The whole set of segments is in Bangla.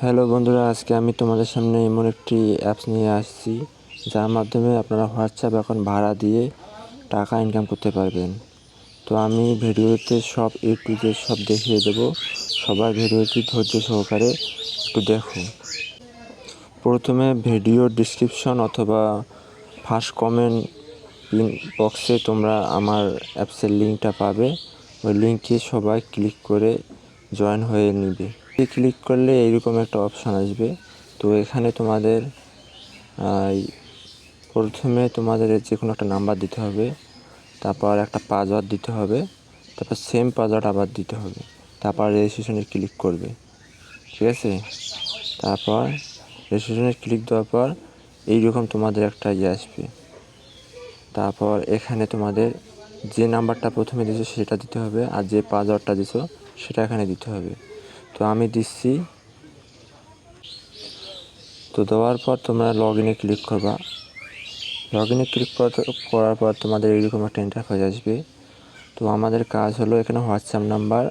হ্যালো বন্ধুরা, আজকে আমি তোমাদের সামনে এমন একটি অ্যাপস নিয়ে আসছি যার মাধ্যমে আপনারা হোয়াটসঅ্যাপ এখন ভাড়া দিয়ে টাকা ইনকাম করতে পারবেন। তো আমি ভিডিওতে সব A to Z সব দেখিয়ে দেবো। সবার ভিডিওটি ধৈর্য সহকারে একটু দেখো। প্রথমে ভিডিও ডিসক্রিপশন অথবা ফার্স্ট কমেন্ট পিন বক্সে তোমরা আমার অ্যাপসের লিঙ্কটা পাবে। ওই লিঙ্কে সবাই ক্লিক করে জয়েন হয়ে নেবে। ক্লিক করলে এইরকম একটা অপশান আসবে। তো এখানে তোমাদের প্রথমে তোমাদের যে কোনো একটা নাম্বার দিতে হবে, তারপর একটা পাসওয়ার্ড দিতে হবে, তারপর সেম পাসওয়ার্ড আবার দিতে হবে, তারপর রেজিস্ট্রেশনে ক্লিক করবে। ঠিক আছে, তারপর রেজিস্ট্রেশনে ক্লিক দেওয়ার পর এইরকম তোমাদের একটা আসবে। তারপর এখানে তোমাদের যে নাম্বারটা প্রথমে দিয়েছো সেটা দিতে হবে, আর যে পাসওয়ার্ডটা দিয়েছো সেটা এখানে দিতে হবে। তো আমি দিচ্ছি। তো দেওয়ার পর তোমরা লগ ইনে ক্লিক করবা। লগ ইনে ক্লিক করার পর তোমাদের এইরকম একটা ইন্টারফেস আসবে। তো আমাদের কাজ হলো এখানে হোয়াটসঅ্যাপ নাম্বার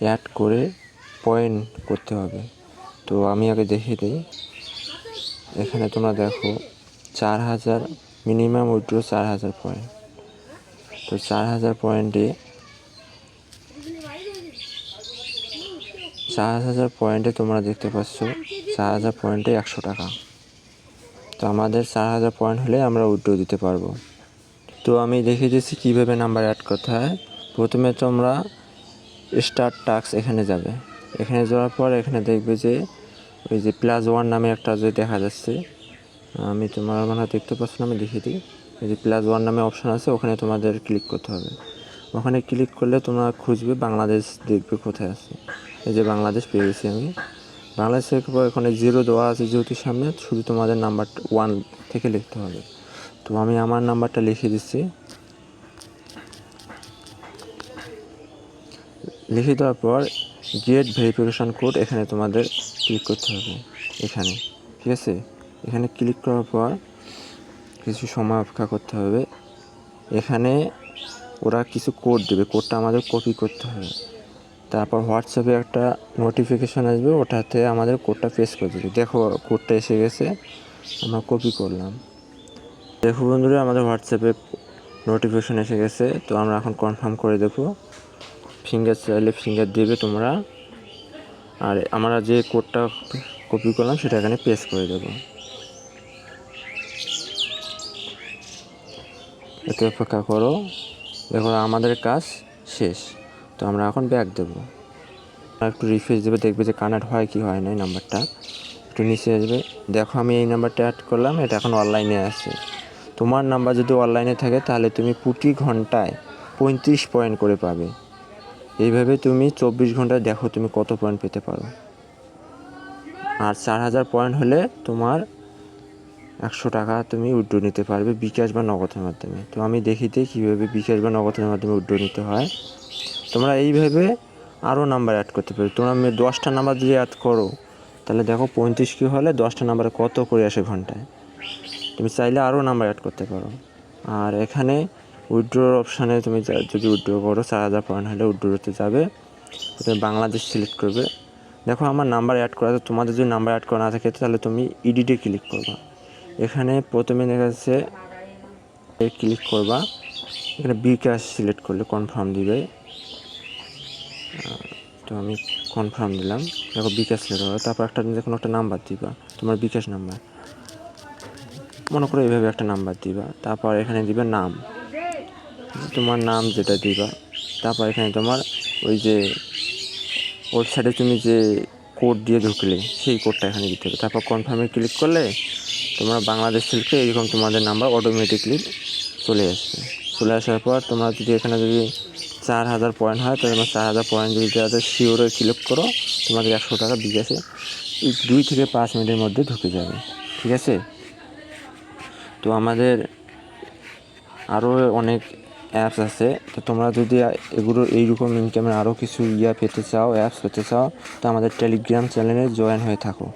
অ্যাড করে পয়েন্ট করতে হবে। তো আমি আগে দেখিয়ে দিই। এখানে তোমরা দেখো 4000 মিনিমাম উইথড্র 4000 পয়েন্ট। তো 4000 পয়েন্টে 4000 পয়েন্টে তোমরা দেখতে পাচ্ছ 4000 পয়েন্টে 100 টাকা। তো আমাদের 4000 পয়েন্ট হলে আমরা উইথড্র দিতে পারবো। তো আমি দেখিয়ে দিচ্ছি কীভাবে নাম্বার অ্যাড করতে হয়। প্রথমে তোমরা স্টার্ট টাস্ক এখানে যাবে। এখানে যাওয়ার পর এখানে দেখবে যে ওই যে +1 নামে একটা যে দেখা যাচ্ছে, আমি তোমার মনে হয় দেখতে পাচ্ছ না, আমি দেখিয়ে দিই। এই যে +1 নামে অপশান আছে, ওখানে তোমাদের ক্লিক করতে হবে। ওখানে ক্লিক করলে তোমরা খুঁজবে বাংলাদেশ, দেখবে কোথায় আছে। এই যে বাংলাদেশ পেয়ে গেছি আমি। বাংলাদেশের পর এখানে 0 দেওয়া আছে যেহেতু সামনে, শুধু তোমাদের নাম্বার 1 থেকে লিখতে হবে। তো আমি আমার নাম্বারটা লিখে দিচ্ছি। লিখে দেওয়ার পর গেট ভেরিফিকেশন কোড এখানে তোমাদের ক্লিক করতে হবে এখানে। ঠিক আছে, এখানে ক্লিক করার পর কিছু সময় অপেক্ষা করতে হবে। এখানে ওরা কিছু কোড দেবে, কোডটা আমাদের কপি করতে হবে। তারপর হোয়াটসঅ্যাপে একটা নোটিফিকেশান আসবে, ওটাতে আমাদের কোডটা পেস্ট করে দেবে। দেখো কোডটা এসে গেছে, আমরা কপি করলাম। দেখো বন্ধুরা, আমাদের হোয়াটসঅ্যাপে নোটিফিকেশান এসে গেছে। তো আমরা এখন কনফার্ম করে দেবো। ফিঙ্গার চাইলে ফিঙ্গার দেবে তোমরা, আর আমরা যে কোডটা কপি করলাম সেটা এখানে পেস্ট করে দেবো। একটু অপেক্ষা করো। দেখো আমাদের কাজ শেষ। তো আমরা এখন ব্যাক দেবো। একটু রিফ্রেশ দেবে, দেখবে যে কানেক্ট হয় কি হয় না। এই নাম্বারটা একটু নিচে আসবে। দেখো আমি এই নাম্বারটা অ্যাড করলাম, এটা এখন অনলাইনে আছে। তোমার নাম্বার যদি অনলাইনে থাকে তাহলে তুমি প্রতি ঘন্টায় 35 পয়েন্ট করে পাবে। এইভাবে তুমি 24 ঘন্টায় দেখো তুমি কত পয়েন্ট পেতে পারো। আর 4000 পয়েন্ট হলে তোমার 100 টাকা তুমি উইথড্র নিতে পারবে বিকাশ বা নগদের মাধ্যমে। তো আমি দেখিয়ে দিই কীভাবে বিকাশ বা নগদের মাধ্যমে উইথড্র নিতে হয়। তোমরা এইভাবে আরও নাম্বার অ্যাড করতে পারো। তোমরা 10টা নাম্বার যদি অ্যাড করো তাহলে দেখো 35 কি হলে 10টা নাম্বারে কত করে আসে ঘন্টায়। তুমি চাইলে আরও নাম্বার অ্যাড করতে পারো। আর এখানে উইথড্রোর অপশানে তুমি যদি উইথড্র করো 4000 পয়েন্ট হলে উইথড্রোতে যাবে। তুমি বাংলাদেশ সিলেক্ট করবে। দেখো আমার নাম্বার অ্যাড করা আছে, তোমাদের যদি নাম্বার অ্যাড করা না থাকে তাহলে তুমি এডিটে ক্লিক করবা। এখানে প্রথমে দেখা যাচ্ছে ক্লিক করবা, এখানে বিকাশ সিলেক্ট করলে কনফার্ম দিবে। তো আমি কনফার্ম দিলাম। দেখো বিকাশ সিলেক্ট হবে। তারপর একটা যে কোনো একটা নাম্বার দিবা, তোমার বিকাশ নাম্বার, মনে করো এইভাবে একটা নাম্বার দিবা। তারপর এখানে দিবে নাম, তোমার নাম যেটা দিবা। তারপর এখানে তোমার ওই যে ওয়েবসাইটে তুমি যে কোড দিয়ে ঢুকলে সেই কোডটা এখানে দিতে হবে। তারপর কনফার্মে ক্লিক করলে তোমরা বাংলাদেশ সিলেক্টে এরকম তোমাদের নাম্বার অটোমেটিকলি চলে আসবে। চলে আসার পর তোমরা যদি এখানে যদি 4000 পয়েন্ট হয় তাহলে তোমার 4000 পয়েন্ট যদি যাদের শিওরে সিলেক্ট করো তোমাদের 100 টাকা বিকাশে 2 থেকে 5 মিনিটের মধ্যে ঢুকে যাবে। ঠিক আছে, তো আমাদের আরও অনেক অ্যাপস আছে। তো তোমরা যদি এগুলো এইরকম ইনকামের আরও কিছু পেতে চাও, অ্যাপস পেতে চাও, তো আমাদের টেলিগ্রাম চ্যানেলে জয়েন হয়ে থাকো।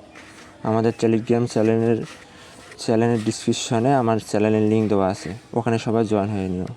আমাদের টেলিগ্রাম চ্যানেলের ডিসক্রিপশনে আমার চ্যানেলের লিঙ্ক দেওয়া আছে, ওখানে সবাই জয়েন হয়ে নিও।